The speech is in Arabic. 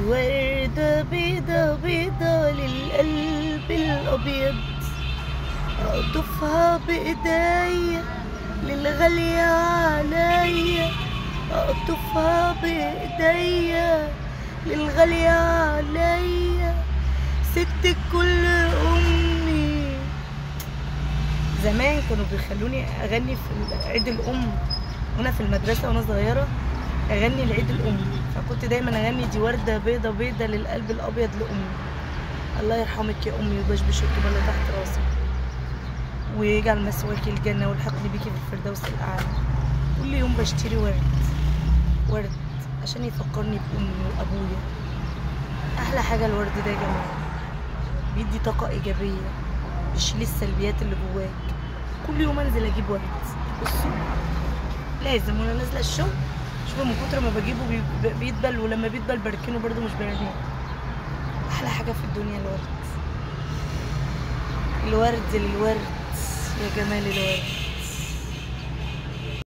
وردة بيضة بيضة للقلب الأبيض، أقطفها بإيديا للغالية عليا، أقطفها بإيديا للغالية عليا، ست الكل أمي. زمان كانوا بيخلوني أغني في عيد الأم وأنا في المدرسة وأنا صغيرة، أغني لعيد الأم، فكنت دايما أغني دي وردة بيضة بيضة للقلب الأبيض لأمي. الله يرحمك يا أمي ويبشبش الطوبة اللي تحت راسي، ويجعل مسواكي الجنة والحقني بيكي في الفردوس الأعلى. كل يوم بشتري ورد عشان يفكرني بأمي وأبويا. أحلى حاجة الورد ده يا جماعة، بيدي طاقة إيجابية، بيشيل السلبيات اللي جواك. كل يوم أنزل أجيب ورد، بصوا لازم وأنا نازلة الشغل. شوفوا من كتر ما بجيبه بيدبل، ولما بيدبل بركنه برضه مش برميه. أحلى حاجة في الدنيا الورد، الورد للورد، يا جمال الورد.